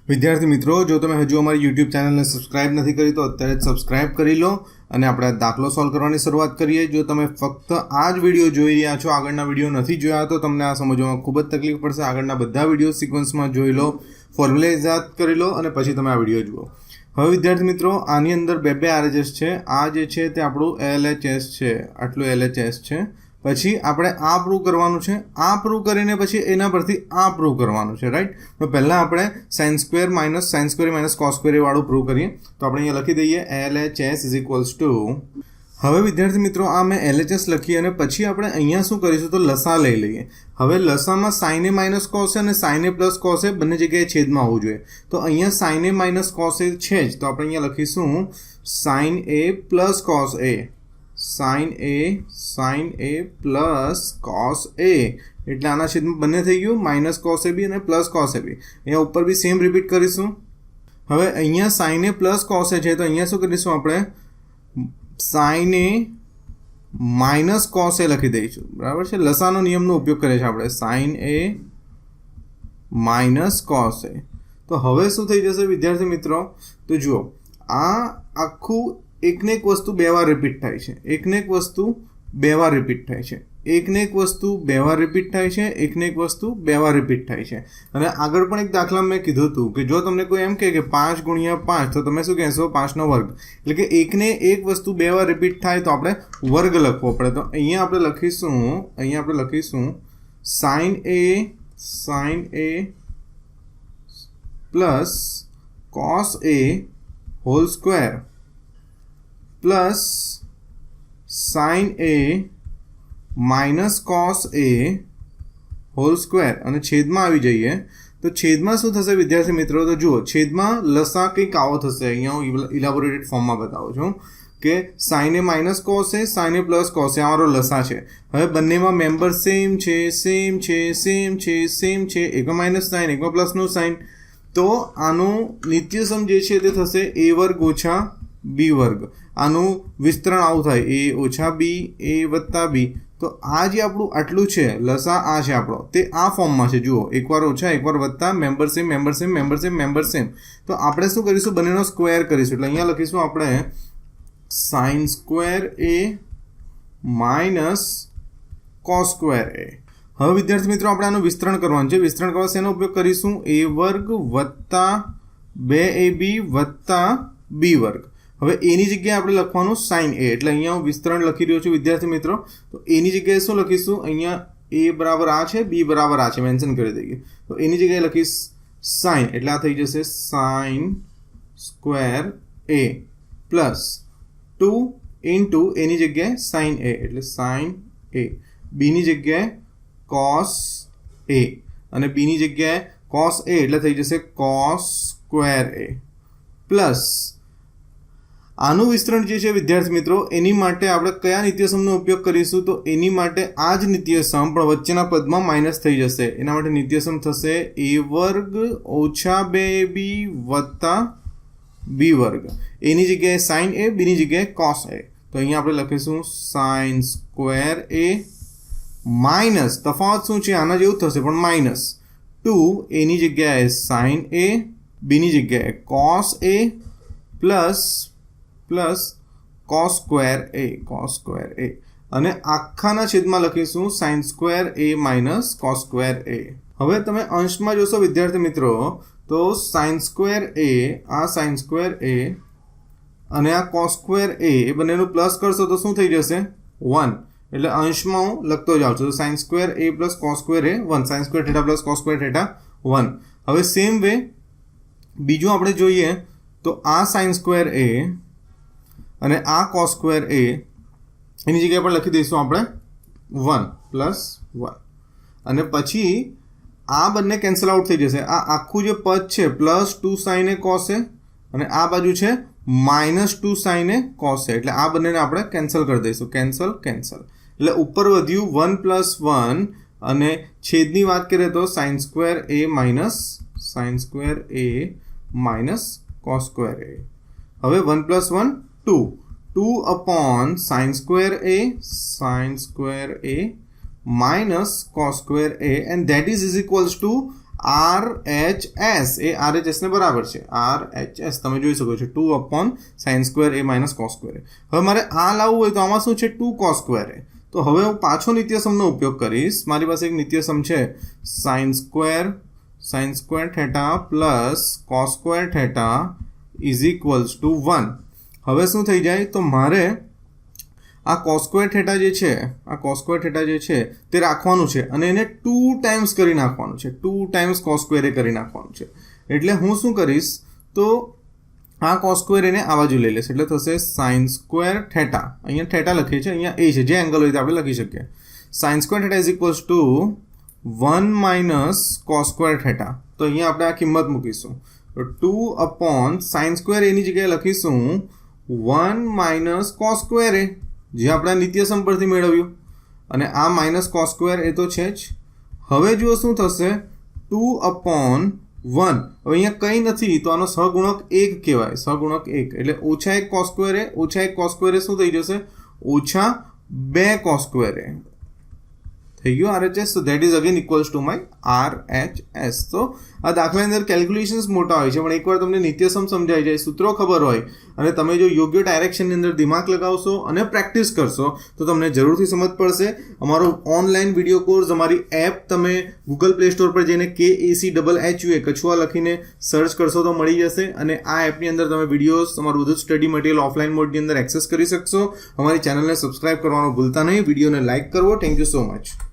વિદ્યાર્થી મિત્રો, જો તમે હજુ અમારી યુટ્યુબ ચેનલને સબસ્ક્રાઇબ નથી કરી તો અત્યારે જ સબસ્ક્રાઇબ કરી લો અને આપણે દાખલો સોલ્વ કરવાની શરૂઆત કરીએ. જો તમે ફક્ત આ જ વિડીયો જોઈ રહ્યા છો, આગળના વિડીયો નથી જોયા, તો તમને આ સમજવામાં ખૂબ જ તકલીફ પડશે. આગળના બધા વિડીયો સિક્વન્સમાં જોઈ લો, ફોર્મ્યુલા યાદ કરી લો અને પછી તમે આ વિડીયો જુઓ. હવે વિદ્યાર્થી મિત્રો, આની અંદર બે RHS છે. આ જે છે તે આપણું LHS છે, આટલું LHS છે. પછી આપણે આ પ્રૂવ કરવાનું છે. આ પ્રૂવ કરીને પછી એના પરથી આ પ્રૂવ કરવાનું છે, રાઈટ? તો પહેલાં આપણે sin square minus cos square વાળું પ્રૂવ કરીએ. તો આપણે અહીંયા લખી દઈએ LHS ઇઝ ઇક્વલ્સ ટુ. હવે વિદ્યાર્થી મિત્રો, આ મેં LHS લખી અને પછી આપણે અહીંયા શું કરીશું તો લસા લઈ લઈએ. હવે લસામાં sin a minus cos a અને sin a plus cos a બંને જગ્યાએ છેદમાં આવવું જોઈએ. તો અહીંયા sin a minus cos a છે જ, તો આપણે અહીંયા લખીશું sin a plus cos a. sin a plus cos a એટલે આના છેદમાં બંને થઈ ગયું, માઇનસ cos a બી અને પ્લસ cos a બી. અહીંયા ઉપર બી સેમ રિપીટ કરીશું. હવે અહીંયા sin a plus cos a છે, તો અહીંયા શું કરીશું આપણે sin a minus cos a લખી દઈશું, બરાબર છે? લસાનો નિયમનો ઉપયોગ કરીએ છીએ આપણે, sin a minus cos a. તો હવે શું થઈ જશે વિદ્યાર્થી મિત્રો? તો જુઓ, આ આખું એકને એક વસ્તુ બે વાર રિપીટ થાય છે, એકને એક વસ્તુ બે વાર રિપીટ થાય છે, એકને એક વસ્તુ બે વાર રિપીટ થાય છે, એકને એક વસ્તુ બે વાર રિપીટ થાય છે. અને આગળ પણ એક દાખલા મેં કીધું હતું કે જો તમને કોઈ એમ કહે કે 5 ગુણ્યા 5, તો તમે શું કહેશો? 5નો વર્ગ. એટલે કે એકને એક વસ્તુ બે વાર રિપીટ થાય તો આપણે વર્ગ લખવો પડે. તો અહીંયા આપણે લખીશું sin a plus cos a whole square plus sin a minus cos a whole square અને છેદમાં આવી જઈએ. તો છેદમાં શું થશે વિદ્યાર્થી મિત્રો? તો જુઓ, છેદમાં લસા કંઈક આવો થશે. અહીંયા હું ઇલાબોરેટેડ ફોર્મમાં બતાવું છું કે sin a minus cos a, sin a plus cos a, આ મારો લસા છે. હવે બંનેમાં મેમ્બર સેમ છે, એકમાં માઇનસ સાઇન, એકમાં પ્લસનું સાઇન. તો આનું નિત્યસમ જે છે તે થશે a વર્ગ ઓછા b વર્ગ. આનું વિસ્તરણ આવું થાય, a ઓછા b, a વત્તા b. તો આ જે આપણું આટલું છે લસા, આ છે આપણો, તે આ ફોર્મમાં છે. જુઓ, એકવાર ઓછા એકવાર વત્તા, મેમ્બર સેમ. તો આપણે શું કરીશું? બંનેનો સ્ક્વેર કરીશું. એટલે અહીંયા લખીશું આપણે sin square a minus cos square a. હવે વિદ્યાર્થી મિત્રો, આપણે આનું વિસ્તરણ કરવાનું છે. વિસ્તરણ કરવા શેનો ઉપયોગ કરીશું? a વર્ગ વત્તા 2ab વત્તા b વર્ગ. હવે એની જગ્યાએ આપણે લખવાનું sin a. એટલે અહીંયા હું વિસ્તરણ લખી રહ્યો છું વિદ્યાર્થી મિત્રો. તો એની જગ્યાએ શું લખીશું? અહીંયા a બરાબર આ છે, b બરાબર આ છે, મેન્શન કરી દઈએ. તો એની જગ્યાએ લખીશ sin, એટલે આ થઈ જશે sin square a plus 2 into એની જગ્યાએ sin a, એટલે sin a. બીની જગ્યાએ cos a અને બીની જગ્યાએ cos a, એટલે થઈ જશે cos સ્ક્વેર a પ્લસ આનું વિસ્તરણ જે છે વિદ્યાર્થી મિત્રો, એની માટે આપણે કયા નિત્યસમનો ઉપયોગ કરીશું? તો એની માટે આ જ નિત્યસમ પણ વચ્ચેના પદમાં માઇનસ થઈ જશે. એના માટે નિત્યસમ થશે a વર્ગ ઓછા 2ab વત્તા b વર્ગ. એની જગ્યાએ sin a, બીની જગ્યાએ cos a. તો અહીંયા આપણે લખીશું sin સ્ક્વેર a માઇનસ, તફાવત શું છે? આના જેવું થશે પણ માઇનસ 2, એની જગ્યાએ sin a, બીની જગ્યાએ cos a plus cos square a. અને આખાના છેદમાં લખીશું sin square a minus cos square a. હવે તમે અંશમાં જોશો વિદ્યાર્થી મિત્રો, તો sin સ્ક્વેર a, આ sin સ્ક્વેર a અને આ cos સ્ક્વેર a, એ બંનેનું પ્લસ કરશો તો શું થઈ જશે? 1. એટલે અંશમાં હું લખતો જાઉં છું. તો sin square a plus cos square a 1, sin square theta plus cos square theta 1. હવે સેમ વે બીજું આપણે જોઈએ તો આ sin સ્ક્વેર a અને આ cos સ્ક્વેર a, એની જગ્યાએ પણ લખી દઈશું આપણે 1 પ્લસ 1. અને પછી આ બંને કેન્સલ આઉટ થઈ જશે. આ આખું જે પદ છે plus 2 sin a cos a અને આ બાજુ છે minus 2 sin a cos a. એટલે આ બંનેને આપણે કેન્સલ કરી દઈશું, કેન્સલ. એટલે ઉપર વધ્યું 1 પ્લસ 1 અને છેદની વાત કરીએ તો sin square a minus cos square a. હવે 1 plus 1 2 upon sin square a minus cos square a, and that is equals to RHS A RHS ને બરાબર છે. RHS તમે જોઈ શકો છો 2/sin² a - cos²a. હવે મારે આ લાવવું હોય તો આમાં શું છે 2 cos²a. તો હવે હું પાછો નિત્યસમનો ઉપયોગ કરીશ. મારી પાસે એક નિત્યસમ છે sin² theta plus cos² theta is equals to 1. હવે શું થઈ જાય તો મારે આ cos² થેટા જે છે તે રાખવાનું છે અને એને 2 ટાઈમ્સ કરી નાખવાનું છે. 2 ટાઈમ્સ cos² કરી નાખવાનું છે. એટલે હું શું કરીશ તો આ cos² એને આ બાજુ લઈ લેશે એટલે થશે sin² થેટા. અહીંયા થેટા લખીએ છીએ, અહીંયા એ છે, જે એંગલ હોય તે આપણે લખી શકીએ. sin² theta is equals to 1 - cos² theta. તો અહીંયા આપણે આ કિંમત મૂકીશું. તો 2/sin² એની જગ્યાએ લખીશું 1 - cos²a, જે આપણા નિત્યસમ પરથી મેળવ્યું. અને આ -cos² એ તો છે જ. હવે જુઓ શું થશે 2/1. હવે અહીંયા કંઈ નથી તો આનો સહગુણક 1 કહેવાય. સહગુણક 1 એટલે -1 cos²a -1 cos²a શું થઈ જશે -2 cos²a થઈ ગયું RHS. so that is again equals to my RHS. તો આ દાખલાની અંદર કેલ્ક્યુલેશન્સ મોટા હોય છે, પણ એકવાર તમને નિત્યસમ સમજાઈ જાય, સૂત્રો ખબર હોય અને તમે જો યોગ્ય ડાયરેક્શનની અંદર દિમાગ લગાવશો અને પ્રેક્ટિસ કરશો તો તમને જરૂરથી સમજ પડશે. અમારો ઓનલાઈન વિડીયો કોર્સ, અમારી એપ તમે ગૂગલ પ્લે સ્ટોર પર જઈને KACHHUA કછુઆ લખીને સર્ચ કરશો તો મળી જશે. અને આ એપની અંદર તમે વિડીયોઝ, તમારું બધું સ્ટડી મટીરિયલ ઓફલાઈન મોડની અંદર એક્સેસ કરી શકશો. અમારી ચેનલને સબસ્ક્રાઇબ કરવાનું ભૂલતા નહીં. વિડીયોને લાઇક કરવો. Thank you so much.